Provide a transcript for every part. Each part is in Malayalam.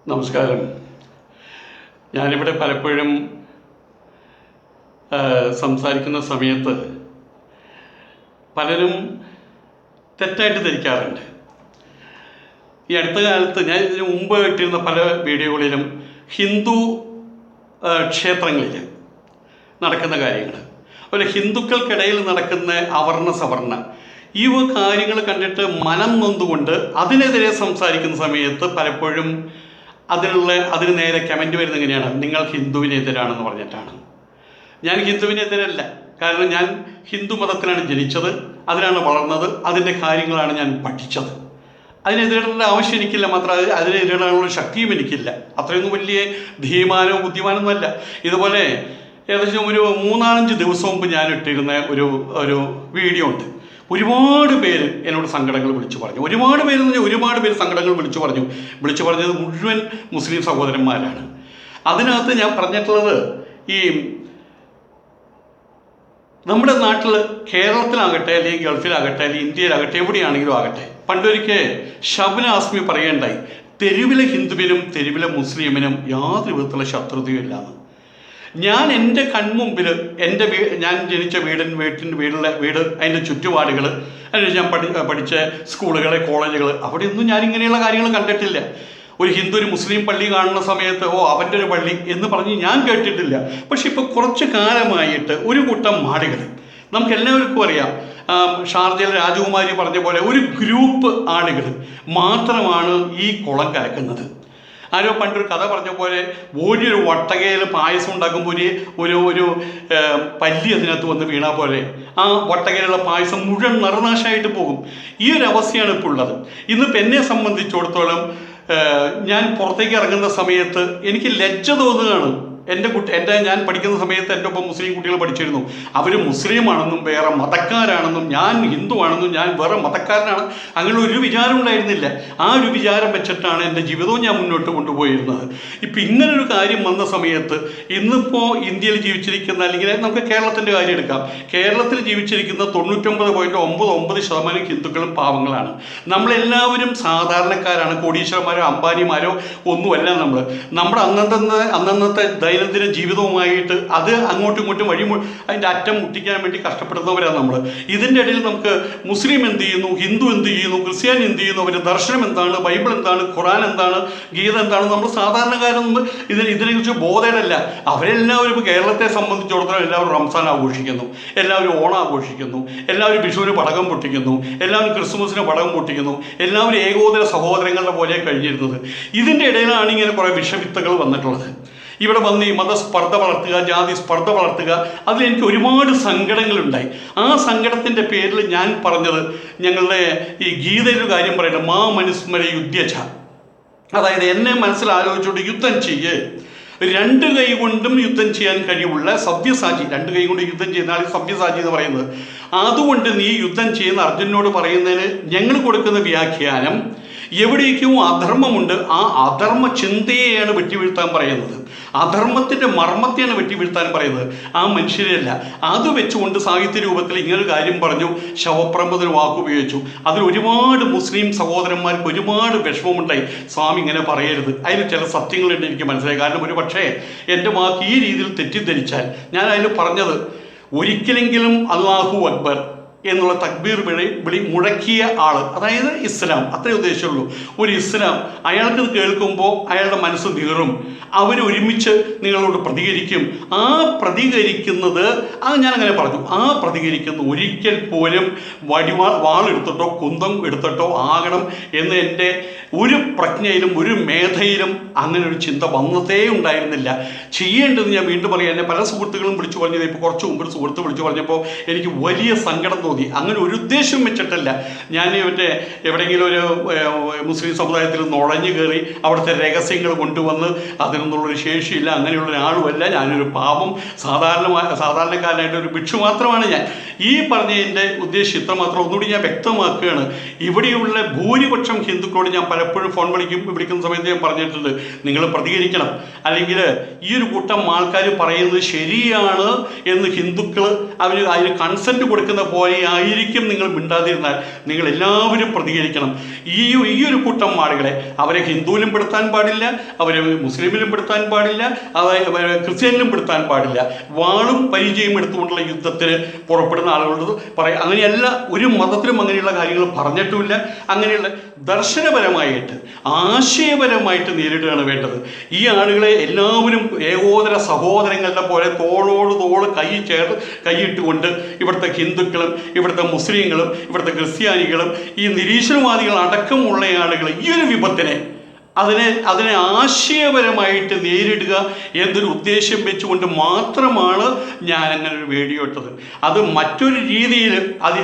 നമസ്കാരം. ഞാനിവിടെ പലപ്പോഴും സംസാരിക്കുന്ന സമയത്ത് പലരും തെറ്റായിട്ട് ധരിക്കാറുണ്ട്. ഈ അടുത്ത കാലത്ത് ഞാൻ ഇതിനു മുമ്പ് ഇട്ടിരുന്ന പല വീഡിയോകളിലും ഹിന്ദു ക്ഷേത്രങ്ങളിൽ നടക്കുന്ന കാര്യങ്ങൾ, അതുപോലെ ഹിന്ദുക്കൾക്കിടയിൽ നടക്കുന്ന അവർണ സവർണ ഈ കാര്യങ്ങൾ കണ്ടിട്ട് മനം നൊന്തുകൊണ്ട് അതിനെതിരെ സംസാരിക്കുന്ന സമയത്ത് പലപ്പോഴും അതിന് നേരെ കമൻറ്റ് വരുന്നത് എങ്ങനെയാണ്, നിങ്ങൾ ഹിന്ദുവിനെതിരാണെന്ന് പറഞ്ഞിട്ടാണ്. ഞാൻ ഹിന്ദുവിനെതിരല്ല. കാരണം ഞാൻ ഹിന്ദു മതത്തിലാണ് ജനിച്ചത്, അതിലാണ് വളർന്നത്, അതിൻ്റെ കാര്യങ്ങളാണ് ഞാൻ പഠിച്ചത്. അതിനെതിരിടേണ്ട ആവശ്യം എനിക്കില്ല, മാത്രമല്ല അതിനെതിരിടാനുള്ള ശക്തിയും എനിക്കില്ല. അത്രയൊന്നും വലിയ ധീമാനോ ബുദ്ധിമാനൊന്നുമല്ല. ഇതുപോലെ ഏകദേശം ഒരു 3-4 ദിവസം മുമ്പ് ഞാൻ ഇട്ടിരുന്ന ഒരു വീഡിയോ ഉണ്ട്. ഒരുപാട് പേര് എന്നോട് സങ്കടങ്ങൾ വിളിച്ചു പറഞ്ഞു. ഒരുപാട് പേര് സങ്കടങ്ങൾ വിളിച്ചു പറഞ്ഞത് മുഴുവൻ മുസ്ലിം സഹോദരന്മാരാണ്. അതിനകത്ത് ഞാൻ പറഞ്ഞിട്ടുള്ളത്, ഈ നമ്മുടെ നാട്ടിൽ കേരളത്തിലാകട്ടെ, അല്ലെങ്കിൽ ഗൾഫിലാകട്ടെ, അല്ലെങ്കിൽ ഇന്ത്യയിലാകട്ടെ, എവിടെയാണെങ്കിലും ആകട്ടെ, പണ്ടൊരിക്കൽ ഷബ്ന ആസ്മി പറയേണ്ടായി, തെരുവിലെ ഹിന്ദുവിനും തെരുവിലെ മുസ്ലിമിനും യാതൊരു വിധത്തിലുള്ള ശത്രുതയും ഇല്ലാന്ന്. ഞാൻ എൻ്റെ കൺമുമ്പിൽ ഞാൻ ജനിച്ച വീട്, അതിൻ്റെ ചുറ്റുപാടുകൾ, അതിന് ഞാൻ പഠിച്ച സ്കൂളുകൾ, കോളേജുകൾ, അവിടെയൊന്നും ഞാൻ ഇങ്ങനെയുള്ള കാര്യങ്ങൾ കണ്ടിട്ടില്ല. ഒരു ഹിന്ദു ഒരു മുസ്ലിം പള്ളി കാണുന്ന സമയത്ത് അവൻ്റെ ഒരു പള്ളി എന്ന് പറഞ്ഞ് ഞാൻ കേട്ടിട്ടില്ല. പക്ഷെ ഇപ്പോൾ കുറച്ച് കാലമായിട്ട് ഒരു കൂട്ടം മാടികൾ, നമുക്കെല്ലാവർക്കും അറിയാം, ഷാർജയിൽ രാജകുമാരി പറഞ്ഞ പോലെ ഒരു ഗ്രൂപ്പ് ആളുകൾ മാത്രമാണ് ഈ കുളം കലക്കുന്നത്. ആരോ പണ്ടൊരു കഥ പറഞ്ഞ പോലെ ഒരു വട്ടകയിൽ പായസം ഉണ്ടാക്കുമ്പോൾ ഒരു പല്ലി അതിനകത്ത് വന്ന് വീണാൽ പോലെ ആ വട്ടകയിലുള്ള പായസം മുഴുവൻ നറുനാശമായിട്ട് പോകും. ഈ ഒരു അവസ്ഥയാണ് ഇപ്പോൾ ഉള്ളത്. ഇന്നിപ്പോൾ എന്നെ സംബന്ധിച്ചിടത്തോളം ഞാൻ പുറത്തേക്ക് ഇറങ്ങുന്ന സമയത്ത് എനിക്ക് ലജ്ജ തോന്നുകയാണ്. ഞാൻ പഠിക്കുന്ന സമയത്ത് എൻ്റെ ഒപ്പം മുസ്ലിം കുട്ടികൾ പഠിച്ചിരുന്നു. അവർ മുസ്ലിമാണെന്നും വേറെ മതക്കാരാണെന്നും ഞാൻ ഹിന്ദു ആണെന്നും ഞാൻ വേറെ മതക്കാരനാണ്, അങ്ങനെ ഒരു വിചാരം ഉണ്ടായിരുന്നില്ല. ആ ഒരു വിചാരം വെച്ചിട്ടാണ് എൻ്റെ ജീവിതവും ഞാൻ മുന്നോട്ട് കൊണ്ടുപോയിരുന്നത്. ഇപ്പം ഇങ്ങനൊരു കാര്യം വന്ന സമയത്ത് ഇന്നിപ്പോൾ ഇന്ത്യയിൽ ജീവിച്ചിരിക്കുന്ന, അല്ലെങ്കിൽ നമുക്ക് കേരളത്തിൻ്റെ കാര്യം എടുക്കാം, കേരളത്തിൽ ജീവിച്ചിരിക്കുന്ന 99.99% ഹിന്ദുക്കളും പാവങ്ങളാണ്. നമ്മളെല്ലാവരും സാധാരണക്കാരാണ്. കോടീശ്വരന്മാരോ അംബാനിമാരോ ഒന്നുമല്ല. നമ്മുടെ അന്നന്നത്തെ ദൈനംദിന ജീവിതവുമായിട്ട് അത് അങ്ങോട്ടും ഇങ്ങോട്ടും അതിൻ്റെ അറ്റം മുട്ടിക്കാൻ വേണ്ടി കഷ്ടപ്പെടുന്നവരാണ് നമ്മൾ. ഇതിൻ്റെ ഇടയിൽ നമുക്ക് മുസ്ലിം എന്ത് ചെയ്യുന്നു, ഹിന്ദു എന്ത് ചെയ്യുന്നു, ക്രിസ്ത്യാനി എന്ത് ചെയ്യുന്നു, അവരുടെ ദർശനം എന്താണ്, ബൈബിൾ എന്താണ്, ഖുറാൻ എന്താണ്, ഗീത എന്താണ്, നമ്മൾ സാധാരണക്കാരൊന്നും ഇതിനെക്കുറിച്ച് ബോധേടല്ല. അവരെല്ലാവരും കേരളത്തെ സംബന്ധിച്ചിടത്തോളം എല്ലാവരും റംസാൻ ആഘോഷിക്കുന്നു, എല്ലാവരും ഓണം ആഘോഷിക്കുന്നു, എല്ലാവരും വിഷുവിന് പടക്കം പൊട്ടിക്കുന്നു, എല്ലാവരും ക്രിസ്മസിന് പടക്കം പൊട്ടിക്കുന്നു, എല്ലാവരും ഏകോദര സഹോദരങ്ങളുടെ പോലെ കഴിഞ്ഞിരുന്നത്. ഇതിൻ്റെ ഇടയിലാണ് ഇങ്ങനെ കുറേ വിഷവിത്തുകൾ വന്നിട്ടുള്ളത്. ഇവിടെ വന്ന് ഈ മതസ്പർദ്ധ വളർത്തുക, ജാതി സ്പർദ്ധ വളർത്തുക, അതിലെനിക്ക് ഒരുപാട് സങ്കടങ്ങളുണ്ടായി. ആ സങ്കടത്തിൻ്റെ പേരിൽ ഞാൻ പറഞ്ഞത്, ഞങ്ങളുടെ ഈ ഗീതയിലൊരു കാര്യം പറയുന്നത്, മാ മനുസ്മര യുദ്ധച്ച, അതായത് എന്നെ മനസ്സിൽ ആലോചിച്ചുകൊണ്ട് യുദ്ധം ചെയ്യേ, 2 കൈ കൊണ്ടും യുദ്ധം ചെയ്യാൻ കഴിവുള്ള സവ്യസാചി, 2 കൈ കൊണ്ട് യുദ്ധം ചെയ്യുന്ന ആൾ സവ്യസാചി എന്ന് പറയുന്നത്. അതുകൊണ്ട് നീ യുദ്ധം ചെയ്യുന്ന അർജുനോട് പറയുന്നതിന് ഞങ്ങൾ കൊടുക്കുന്ന വ്യാഖ്യാനം, എവിടേക്കും അധർമ്മമുണ്ട്, ആ അധർമ്മ ചിന്തയെയാണ് വെട്ടിവീഴ്ത്താൻ പറയുന്നത്, അധർമ്മത്തിൻ്റെ മർമ്മത്തെയാണ് വെട്ടിവീഴ്ത്താൻ പറയുന്നത്, ആ മനുഷ്യരെയല്ല. അത് വെച്ചുകൊണ്ട് സാഹിത്യ രൂപത്തിൽ ഇങ്ങനൊരു കാര്യം പറഞ്ഞു, ശവപ്രമ്പതൊരു വാക്കുപയോഗിച്ചു. അതിൽ ഒരുപാട് മുസ്ലിം സഹോദരന്മാർക്ക് ഒരുപാട് വിഷമമുണ്ടായി. സ്വാമി ഇങ്ങനെ പറയരുത്, അതിൽ ചില സത്യങ്ങളുണ്ട് എനിക്ക് മനസ്സിലായി. കാരണം ഒരു പക്ഷേ എൻ്റെ വാക്ക് ഈ രീതിയിൽ തെറ്റിദ്ധരിച്ചാൽ, ഞാൻ അതിൽ പറഞ്ഞത് ഒരിക്കലെങ്കിലും അല്ലാഹു അക്ബർ എന്നുള്ള തക്ബീർ വിളി മുഴക്കിയ ആൾ, അതായത് ഇസ്ലാം, അത്രേ ഉദ്ദേശമുള്ളൂ. ഒരു ഇസ്ലാം, അയാൾക്ക് ഇത് കേൾക്കുമ്പോൾ അയാളുടെ മനസ്സ് നീറും, അവരൊരുമിച്ച് നിങ്ങളോട് പ്രതികരിക്കും. ആ പ്രതികരിക്കുന്നത്, അത് ഞാനങ്ങനെ പറഞ്ഞു, ആ പ്രതികരിക്കുന്ന ഒരിക്കൽ പോലും വാളെടുത്തിട്ടോ കുന്തം എടുത്തിട്ടോ ആകണം എന്ന് എൻ്റെ ഒരു പ്രജ്ഞയിലും ഒരു മേധയിലും അങ്ങനെ ഒരു ചിന്ത വന്നതേ ഉണ്ടായിരുന്നില്ല. ചെയ്യേണ്ടത് ഞാൻ വീണ്ടും പറയാം, എന്നെ പല സുഹൃത്തുക്കളും വിളിച്ചു പറഞ്ഞത്, ഇപ്പോൾ കുറച്ച് മുമ്പ് ഒരു സുഹൃത്ത് വിളിച്ചു പറഞ്ഞപ്പോൾ എനിക്ക് വലിയ സങ്കടം തോന്നി. അങ്ങനെ ഒരു ഉദ്ദേശം വെച്ചിട്ടല്ല ഞാൻ എവിടെയെങ്കിലും ഒരു മുസ്ലിം സമുദായത്തിൽ നുഴഞ്ഞു കയറി അവിടുത്തെ രഹസ്യങ്ങൾ കൊണ്ടുവന്ന്, അതിനൊന്നുള്ളൊരു ശേഷിയില്ല, അങ്ങനെയുള്ള ഒരാളുമല്ല. ഞാനൊരു പാപം സാധാരണക്കാരനായിട്ട് ഒരു ഭിക്ഷു മാത്രമാണ് ഞാൻ. ഈ പറഞ്ഞതിൻ്റെ ഉദ്ദേശം ഇത്രമാത്രം. ഒന്നുകൂടി ഞാൻ വ്യക്തമാക്കുകയാണ്, ഇവിടെയുള്ള ഭൂരിപക്ഷം ഹിന്ദുക്കളോട് ഞാൻ പലപ്പോഴും ഫോൺ വിളിക്കുന്ന സമയത്ത് ഞാൻ പറഞ്ഞിട്ടുണ്ട്, നിങ്ങൾ പ്രതികരിക്കണം, അല്ലെങ്കിൽ ഈ ഒരു കൂട്ടം ആൾക്കാർ പറയുന്നത് ശരിയാണ് എന്ന് ഹിന്ദുക്കൾ അതിന് കൺസെൻറ്റ് കൊടുക്കുന്ന പോലെ ആയിരിക്കും നിങ്ങൾ മിണ്ടാതിരുന്നാൽ നിങ്ങൾ എല്ലാവരും പ്രതികരിക്കണം. ഈ ഒരു കൂട്ടം ആളുകളെ അവരെ ഹിന്ദുവിലും പെടുത്താൻ പാടില്ല, അവരെ മുസ്ലിമിലും പെടുത്താൻ പാടില്ല, അവരെ ക്രിസ്ത്യാനിലും പെടുത്താൻ പാടില്ല. വാളും പരിചയം എടുത്തുകൊണ്ടുള്ള യുദ്ധത്തിന് പുറപ്പെടുന്ന ആളുകളോട് പറയാം. അങ്ങനെയല്ല, ഒരു മതത്തിലും അങ്ങനെയുള്ള കാര്യങ്ങൾ പറഞ്ഞിട്ടുമില്ല. അങ്ങനെയുള്ള ദർശനപരമായിട്ട് ആശയപരമായിട്ട് നേരിടുകയാണ് വേണ്ടത്. ഈ ആളുകളെ എല്ലാവരും ഏകോദര സഹോദരങ്ങളുടെ പോലെ തോളോട് തോള് കൈയിട്ടുകൊണ്ട് ഇവിടുത്തെ ഹിന്ദുക്കളും ഇവിടുത്തെ മുസ്ലിങ്ങളും ഇവിടുത്തെ ക്രിസ്ത്യാനികളും ഈ നിരീശ്വരവാദികൾ അടക്കമുള്ള ആളുകൾ ഈ ഒരു വിപത്തിനെ അതിനെ ആശയപരമായിട്ട് നേരിടുക എന്നൊരു ഉദ്ദേശം വെച്ചുകൊണ്ട് മാത്രമാണ് ഞാൻ അങ്ങനെ ഒരു വീഡിയോ ഇട്ടത്. അത് മറ്റൊരു രീതിയിൽ അത്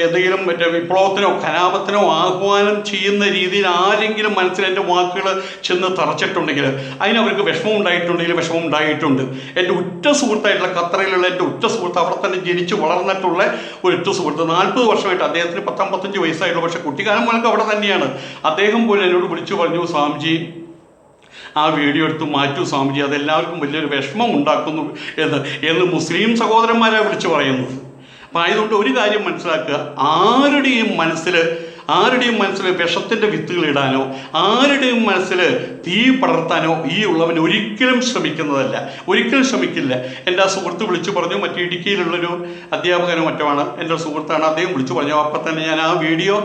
എന്തെങ്കിലും മറ്റേ വിപ്ലവത്തിനോ കലാപത്തിനോ ആഹ്വാനം ചെയ്യുന്ന രീതിയിൽ ആരെങ്കിലും മനസ്സിൽ എൻ്റെ വാക്കുകൾ ചെന്ന് തറച്ചിട്ടുണ്ടെങ്കിൽ അതിനവർക്ക് വിഷമം ഉണ്ടായിട്ടുണ്ട്. എൻ്റെ ഉറ്റ സുഹൃത്തായിട്ടുള്ള ഖത്തറിലുള്ള എൻ്റെ ഉറ്റ സുഹൃത്ത്, അവിടെ തന്നെ ജനിച്ച് വളർന്നിട്ടുള്ള ഒരു ഉറ്റ സുഹൃത്ത്, 40 വർഷമായിട്ട്, അദ്ദേഹത്തിന് 55 വയസ്സായിട്ടുള്ളൂ, പക്ഷേ കുട്ടിക്കാലം മുതൽക്ക് അവിടെ തന്നെയാണ്. അദ്ദേഹം പോലും എന്നോട് വിളിച്ചു പറഞ്ഞു, സ്വാമിജി ആ വീഡിയോ എടുത്ത് മാറ്റൂ സ്വാമിജി, അതെല്ലാവർക്കും വലിയൊരു വിഷമം ഉണ്ടാക്കുന്നു എന്ന് മുസ്ലിം സഹോദരന്മാരാണ് വിളിച്ചു പറയുന്നത്. അപ്പം ആയതുകൊണ്ട് ഒരു കാര്യം മനസ്സിലാക്കുക, ആരുടെയും മനസ്സിൽ വിഷത്തിൻ്റെ വിത്തുകൾ ഇടാനോ ആരുടെയും മനസ്സിൽ തീ പടർത്താനോ ഈ ഉള്ളവൻ ഒരിക്കലും ശ്രമിക്കില്ല. എൻ്റെ ആ സുഹൃത്ത് വിളിച്ചു പറഞ്ഞു, മറ്റേ ഇടുക്കിയിലുള്ളൊരു അധ്യാപകനോ മറ്റുമാണ്, എൻ്റെ സുഹൃത്താണ്, അദ്ദേഹം വിളിച്ചു പറഞ്ഞു. അപ്പം തന്നെ ഞാൻ ആ വീഡിയോ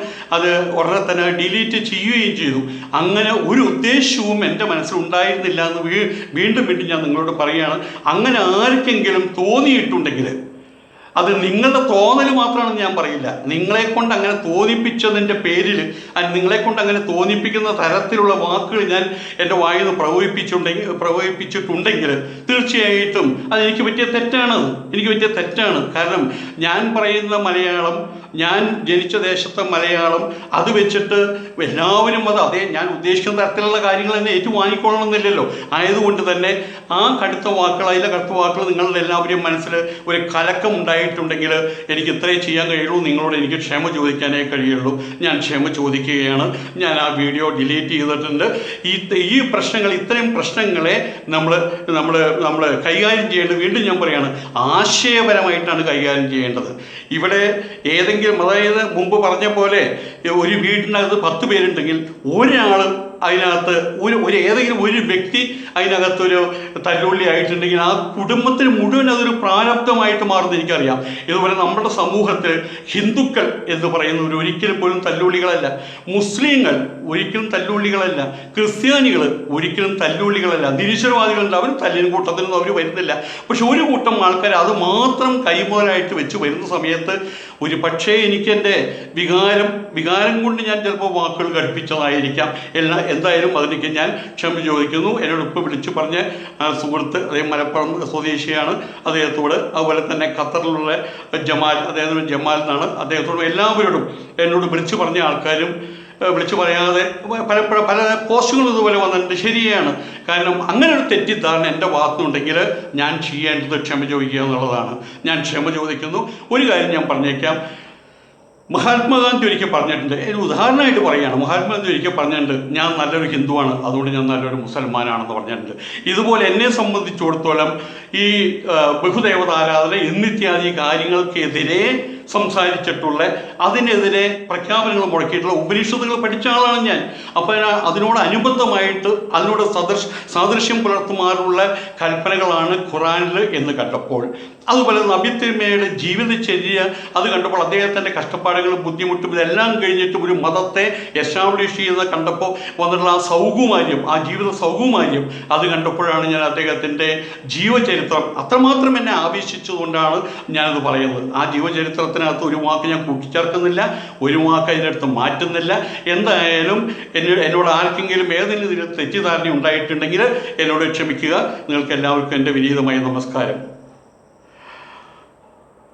ഉടനെ തന്നെ ഡിലീറ്റ് ചെയ്യുകയും ചെയ്തു. അങ്ങനെ ഒരു ഉദ്ദേശവും എൻ്റെ മനസ്സിലുണ്ടായിരുന്നില്ല എന്ന് വീണ്ടും ഞാൻ നിങ്ങളോട് പറയുകയാണ്. അങ്ങനെ ആർക്കെങ്കിലും തോന്നിയിട്ടുണ്ടെങ്കിൽ അത് നിങ്ങളുടെ തോന്നൽ മാത്രമാണെന്ന് ഞാൻ പറയില്ല. നിങ്ങളെക്കൊണ്ട് അങ്ങനെ തോന്നിപ്പിച്ചതിൻ്റെ പേരിൽ, നിങ്ങളെക്കൊണ്ട് അങ്ങനെ തോന്നിപ്പിക്കുന്ന തരത്തിലുള്ള വാക്കുകൾ ഞാൻ എൻ്റെ വായിൽ നിന്ന് പ്രയോഗിപ്പിച്ചിട്ടുണ്ടെങ്കിൽ തീർച്ചയായിട്ടും അതെനിക്ക് പറ്റിയ തെറ്റാണ്. കാരണം ഞാൻ പറയുന്ന മലയാളം, ഞാൻ ജനിച്ച ദേശത്തെ മലയാളം, അത് വെച്ചിട്ട് എല്ലാവരും ഞാൻ ഉദ്ദേശിക്കുന്ന തരത്തിലുള്ള കാര്യങ്ങൾ തന്നെ ഏറ്റുവാങ്ങിക്കൊള്ളണമെന്നില്ലല്ലോ. ആയതുകൊണ്ട് തന്നെ ആ കടുത്ത വാക്കുകൾ നിങ്ങളുടെ എല്ലാവരെയും മനസ്സിൽ ഒരു കലക്കം ഉണ്ടായിട്ടുണ്ടെങ്കിൽ എനിക്ക് ഇത്രയും ചെയ്യാൻ കഴിയുള്ളൂ. നിങ്ങളോട് എനിക്ക് ക്ഷമ ചോദിക്കാനേ കഴിയുള്ളൂ. ഞാൻ ക്ഷമ ചോദിക്കുകയാണ്. ഞാൻ ആ വീഡിയോ ഡിലീറ്റ് ചെയ്തിട്ടുണ്ട്. ഇത്തരം പ്രശ്നങ്ങളെ നമ്മൾ കൈകാര്യം ചെയ്യേണ്ടത്, വീണ്ടും ഞാൻ പറയുകയാണ്, ആശയപരമായിട്ടാണ് കൈകാര്യം ചെയ്യേണ്ടത്. ഇവിടെ അതായത് മുമ്പ് പറഞ്ഞ പോലെ ഒരു വീടിനകത്ത് 10 പേരുണ്ടെങ്കിൽ ഒരാൾ അതിനകത്ത് ഏതെങ്കിലും ഒരു വ്യക്തി അതിനകത്തൊരു തല്ലുള്ളി ആയിട്ടുണ്ടെങ്കിൽ ആ കുടുംബത്തിന് മുഴുവൻ അതൊരു പ്രാരബ്ധമായിട്ട് മാറുന്നത് എനിക്കറിയാം. ഇതുപോലെ നമ്മുടെ സമൂഹത്തിൽ ഹിന്ദുക്കൾ എന്ന് പറയുന്നവർ ഒരിക്കലും പോലും തല്ലുള്ളികളല്ല, മുസ്ലിങ്ങൾ ഒരിക്കലും തല്ലുള്ളികളല്ല, ക്രിസ്ത്യാനികൾ ഒരിക്കലും തല്ലുള്ളികളല്ല, നിരീശ്വരവാദികളുണ്ട്, അവർ തല്ലിനും കൂട്ടത്തിനൊന്നും അവർ വരുന്നില്ല. പക്ഷെ ഒരു കൂട്ടം ആൾക്കാർ അത് മാത്രം കൈമുതലായിട്ട് വെച്ച് വരുന്ന സമയത്ത് ഒരു പക്ഷേ എനിക്ക് എൻ്റെ വികാരം കൊണ്ട് ഞാൻ ചിലപ്പോൾ വാക്കുകൾ ഘടിപ്പിച്ചതായിരിക്കാം. എന്തായാലും അതിലേക്ക് ഞാൻ ക്ഷമ ചോദിക്കുന്നു. എന്നോട് ഇപ്പോൾ വിളിച്ചു പറഞ്ഞ സുഹൃത്ത്, അദ്ദേഹം മലപ്പുറം സ്വദേശിയാണ്, അദ്ദേഹത്തോട്, അതുപോലെ തന്നെ ഖത്തറിലുള്ള അദ്ദേഹത്തിന് ജമാൽ എന്നാണ്, അദ്ദേഹത്തോടും എല്ലാവരോടും എന്നോട് വിളിച്ചു പറഞ്ഞ ആൾക്കാരും വിളിച്ചു പറയാതെ പല പോസ്റ്റുകളും ഇതുപോലെ വന്നിട്ടുണ്ട്. ശരിയാണ്. കാരണം അങ്ങനെ ഒരു തെറ്റിദ്ധാരണ എൻ്റെ ഭാഗത്തുനിന്നുണ്ടെങ്കിൽ ഞാൻ ചെയ്യേണ്ടത് ക്ഷമ ചോദിക്കുക എന്നുള്ളതാണ്. ഞാൻ ക്ഷമ ചോദിക്കുന്നു. ഒരു കാര്യം ഞാൻ പറഞ്ഞേക്കാം, മഹാത്മാഗാന്ധി ഒരിക്കൽ പറഞ്ഞിട്ടുണ്ട്, ഉദാഹരണമായിട്ട് പറയുകയാണ്, മഹാത്മാഗാന്ധി ഒരിക്കൽ പറഞ്ഞിട്ടുണ്ട്, ഞാൻ നല്ലൊരു ഹിന്ദുവാണ്, അതുകൊണ്ട് ഞാൻ നല്ലൊരു മുസൽമാനാണെന്ന് പറഞ്ഞിട്ടുണ്ട്. ഇതുപോലെ എന്നെ സംബന്ധിച്ചിടത്തോളം ഈ ബഹുദേവതാരാധന എന്നിത്യാദി കാര്യങ്ങൾക്കെതിരെ സംസാരിച്ചിട്ടുള്ള, അതിനെതിരെ പ്രഖ്യാപനങ്ങൾ മുടക്കിയിട്ടുള്ള ഉപനിഷത്തുകൾ പഠിച്ച ആളാണ് ഞാൻ. അപ്പോൾ അതിനോടനുബന്ധമായിട്ട് അതിനോട് സാദൃശ്യം പുലർത്തുമാറുള്ള കൽപ്പനകളാണ് ഖുറാനിൽ എന്ന് കണ്ടപ്പോൾ, അതുപോലെ നബിത്തിന്മയുടെ ജീവിതചര്യ അത് കണ്ടപ്പോൾ, അദ്ദേഹത്തിൻ്റെ കഷ്ടപ്പാടുകളും ബുദ്ധിമുട്ടും ഇതെല്ലാം കഴിഞ്ഞിട്ട് ഒരു മതത്തെ എസ്റ്റാബ്ലിഷ് ചെയ്ത് കണ്ടപ്പോൾ വന്നിട്ടുള്ള ആ സൗകുമാര്യം, ആ ജീവിത സൗകുമാര്യം അത് കണ്ടപ്പോഴാണ് ഞാൻ അദ്ദേഹത്തിൻ്റെ ജീവചരിത്രം അത്രമാത്രം എന്നെ ആവേശിച്ചതുകൊണ്ടാണ് ഞാനത് പറയുന്നത്. ആ ജീവചരിത്രത്തിനകത്ത് ഒരു വാക്ക് ഞാൻ കൂട്ടിച്ചേർക്കുന്നില്ല, ഒരു വാക്ക് അതിനടുത്ത് മാറ്റുന്നില്ല. എന്തായാലും എന്നോട് ആർക്കെങ്കിലും ഏതെങ്കിലും തെറ്റിദ്ധാരണ ഉണ്ടായിട്ടുണ്ടെങ്കിൽ എന്നോട് ക്ഷമിക്കുക. നിങ്ങൾക്ക് എല്ലാവർക്കും എൻ്റെ വിനീതമായ നമസ്കാരം.